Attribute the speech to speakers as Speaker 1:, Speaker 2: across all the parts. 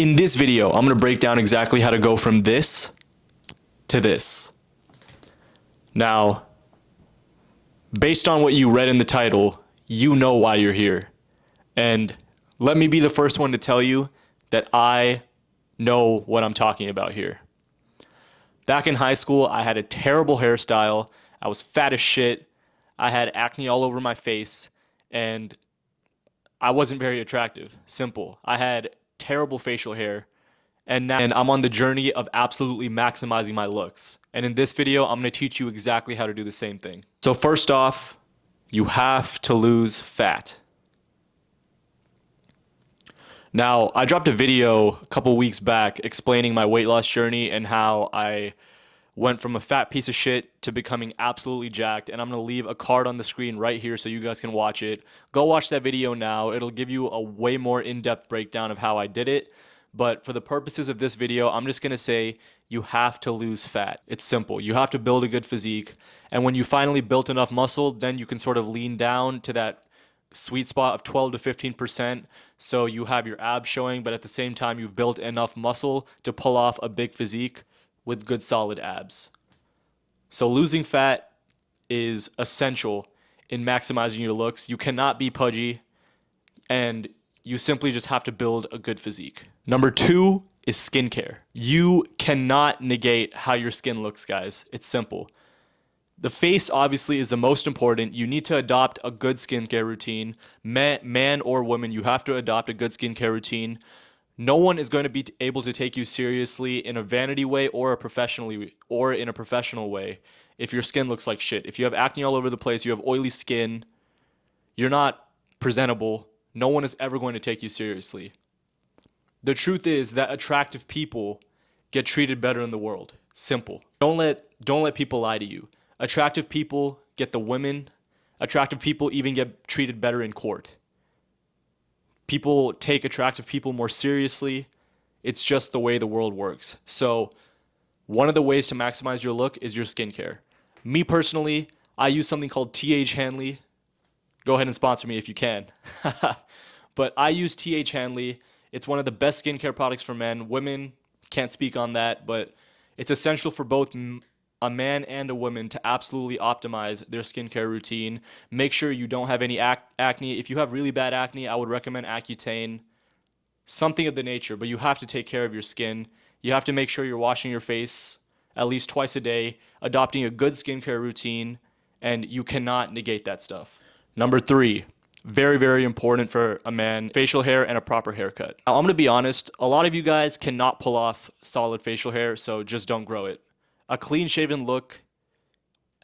Speaker 1: In this video, I'm going to break down exactly how to go from this to this. Now, based on what you read in the title, you know why you're here. And let me be the first one to tell you that I know what I'm talking about here. Back in high school, I had a terrible hairstyle. I was fat as shit. I had acne all over my face, and I wasn't very attractive. Simple. I had terrible facial hair. And now I'm on the journey of absolutely maximizing my looks. And in this video, I'm going to teach you exactly how to do the same thing. So first off, you have to lose fat. Now, I dropped a video a couple weeks back explaining my weight loss journey and how I went from a fat piece of shit to becoming absolutely jacked. And I'm going to leave a card on the screen right here so you guys can watch it. Go watch that video now. It'll give you a way more in-depth breakdown of how I did it. But for the purposes of this video, I'm just going to say you have to lose fat. It's simple. You have to build a good physique. And when you finally built enough muscle, then you can sort of lean down to that sweet spot of 12 to 15%. So you have your abs showing, but at the same time, you've built enough muscle to pull off a big physique with good solid abs. So losing fat is essential in maximizing your looks. You cannot be pudgy, and you simply just have to build a good physique. Number 2 is skincare. You cannot negate how your skin looks, guys. It's simple. The face obviously is the most important. You need to adopt a good skincare routine. Man or woman, you have to adopt a good skincare routine. No one is going to be able to take you seriously in a vanity way or in a professional way if your skin looks like shit. If you have acne all over the place, you have oily skin, you're not presentable. No one is ever going to take you seriously. The truth is that attractive people get treated better in the world. Simple. Don't let people lie to you. Attractive people get the women. Attractive people even get treated better in court. People take attractive people more seriously. It's just the way the world works. So one of the ways to maximize your look is your skincare. Me personally, I use something called TH Hanley. Go ahead and sponsor me if you can. But I use TH Hanley. It's one of the best skincare products for men. Women can't speak on that, but it's essential for both a man and a woman to absolutely optimize their skincare routine. Make sure you don't have any acne. If you have really bad acne, I would recommend Accutane, something of the nature, but you have to take care of your skin. You have to make sure you're washing your face at least twice a day, adopting a good skincare routine, and you cannot negate that stuff. Number 3, very, very important for a man, facial hair and a proper haircut. Now, I'm going to be honest, a lot of you guys cannot pull off solid facial hair, so just don't grow it. A clean-shaven look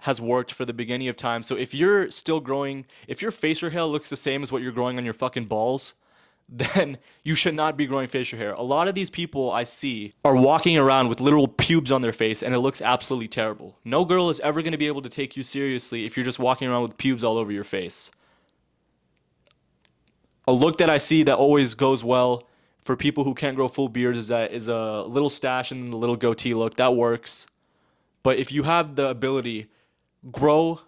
Speaker 1: has worked for the beginning of time. So if you're still growing, if your facial hair looks the same as what you're growing on your fucking balls, then you should not be growing facial hair. A lot of these people I see are walking around with literal pubes on their face, and it looks absolutely terrible. No girl is ever going to be able to take you seriously if you're just walking around with pubes all over your face. A look that I see that always goes well for people who can't grow full beards is a little stash and a little goatee look. That works. But if you have the ability, grow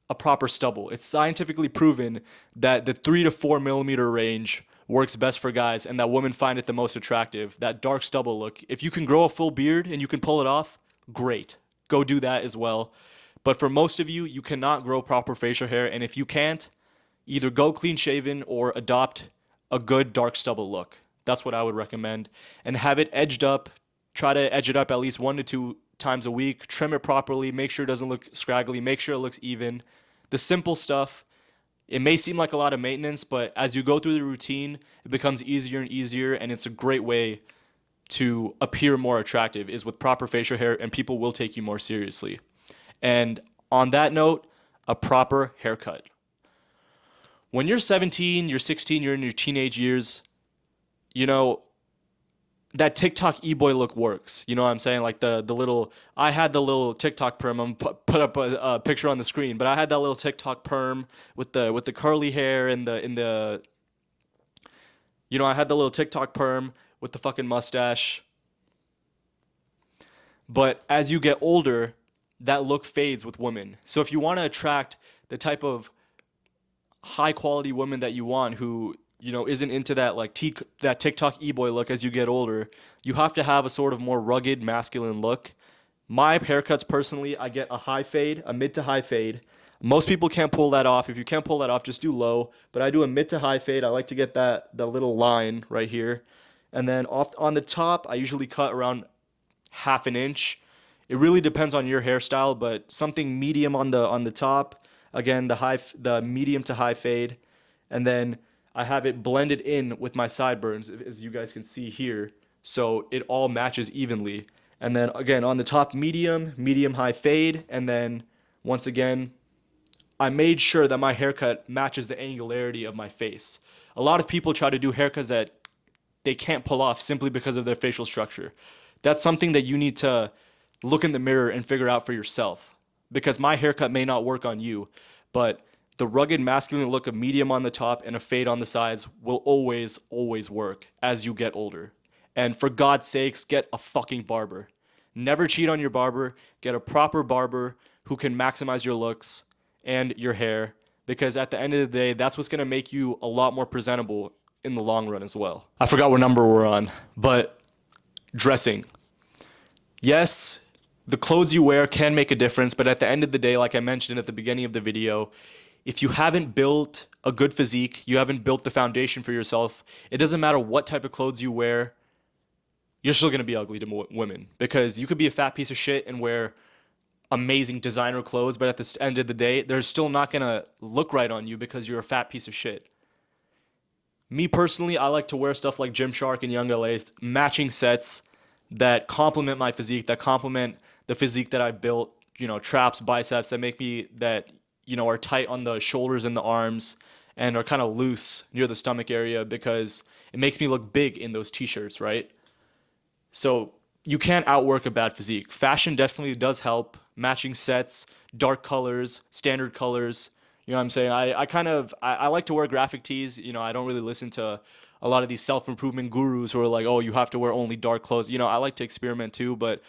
Speaker 1: a proper stubble. It's scientifically proven that the 3 to 4 millimeter range works best for guys, and that women find it the most attractive. That dark stubble look. If you can grow a full beard and you can pull it off, great. Go do that as well. But for most of you, you cannot grow proper facial hair, and if you can't, either go clean shaven or adopt a good dark stubble look. That's what I would recommend. And have it edged up. Try to edge it up at least 1 to 2 times a week. Trim it properly. Make sure it doesn't look scraggly. Make sure it looks even. The simple stuff. It may seem like a lot of maintenance, but as you go through the routine, it becomes easier and easier, and it's a great way to appear more attractive is with proper facial hair, and people will take you more seriously. And on that note, a proper haircut. When you're 17, you're 16, you're in your teenage years, you know, that TikTok e-boy look works. You know what I'm saying? Like the little, I had the little TikTok perm. I'm put up a picture on the screen, but I had that little TikTok perm with the curly hair and I had the little TikTok perm with the fucking mustache. But as you get older, that look fades with women. So if you want to attract the type of high quality women that you want, who isn't into that like that TikTok e-boy look as you get older. You have to have a sort of more rugged masculine look. My haircuts personally, I get a high fade, a mid to high fade. Most people can't pull that off. If you can't pull that off, just do low. But I do a mid to high fade. I like to get the little line right here. And then off on the top, I usually cut around half an inch. It really depends on your hairstyle, but something medium on the top. Again, the medium to high fade, and then I have it blended in with my sideburns, as you guys can see here, so it all matches evenly. And then again on the top, medium high fade, and then once again, I made sure that my haircut matches the angularity of my face. A lot of people try to do haircuts that they can't pull off simply because of their facial structure. That's something that you need to look in the mirror and figure out for yourself. Because my haircut may not work on you, but the rugged masculine look of medium on the top and a fade on the sides will always, always work as you get older. And for God's sakes, get a fucking barber. Never cheat on your barber. Get a proper barber who can maximize your looks and your hair. Because at the end of the day, that's what's gonna make you a lot more presentable in the long run as well. I forgot what number we're on, but dressing. Yes, the clothes you wear can make a difference, but at the end of the day, like I mentioned at the beginning of the video, if you haven't built a good physique, you haven't built the foundation for yourself, it doesn't matter what type of clothes you wear, you're still gonna be ugly to women. Because you could be a fat piece of shit and wear amazing designer clothes, but at the end of the day, they're still not gonna look right on you because you're a fat piece of shit. Me personally, I like to wear stuff like Gymshark and Young LA, matching sets that complement my physique, that complement the physique that I built, traps, biceps that are tight on the shoulders and the arms and are kind of loose near the stomach area because it makes me look big in those t-shirts, right? So you can't outwork a bad physique. Fashion definitely does help. Matching sets, dark colors, standard colors. You know what I'm saying? I like to wear graphic tees. I don't really listen to a lot of these self-improvement gurus who are like, oh, you have to wear only dark clothes. I like to experiment too, but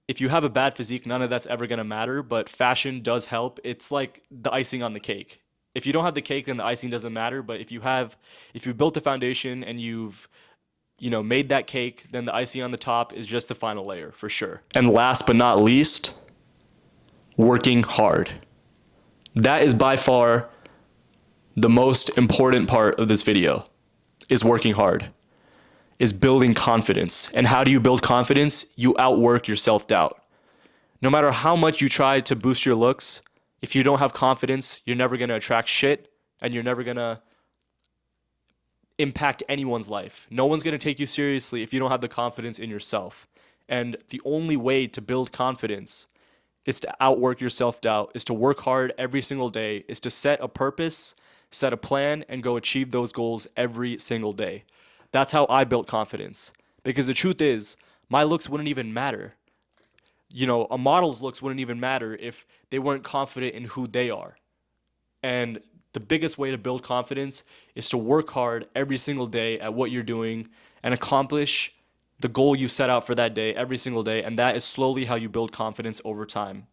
Speaker 1: if you have a bad physique, none of that's ever going to matter, but fashion does help. It's like the icing on the cake. If you don't have the cake, then the icing doesn't matter, but if you've built the foundation and you've made that cake, then the icing on the top is just the final layer for sure. And last but not least, working hard. That is by far the most important part of this video, is working hard, is building confidence. And how do you build confidence? You outwork your self-doubt. No matter how much you try to boost your looks, if you don't have confidence, you're never gonna attract shit and you're never gonna impact anyone's life. No one's gonna take you seriously if you don't have the confidence in yourself. And the only way to build confidence is to outwork your self-doubt, is to work hard every single day, is to set a purpose, set a plan, and go achieve those goals every single day. That's how I built confidence. Because the truth is, my looks wouldn't even matter. A model's looks wouldn't even matter if they weren't confident in who they are. And the biggest way to build confidence is to work hard every single day at what you're doing and accomplish the goal you set out for that day every single day. And that is slowly how you build confidence over time.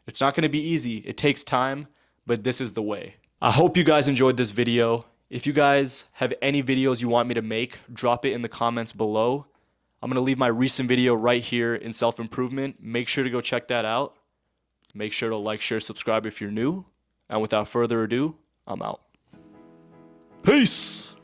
Speaker 1: It's not going to be easy. It takes time, but this is the way. I hope you guys enjoyed this video. If you guys have any videos you want me to make, drop it in the comments below. I'm going to leave my recent video right here in self-improvement. Make sure to go check that out. Make sure to like, share, subscribe if you're new. And without further ado, I'm out. Peace!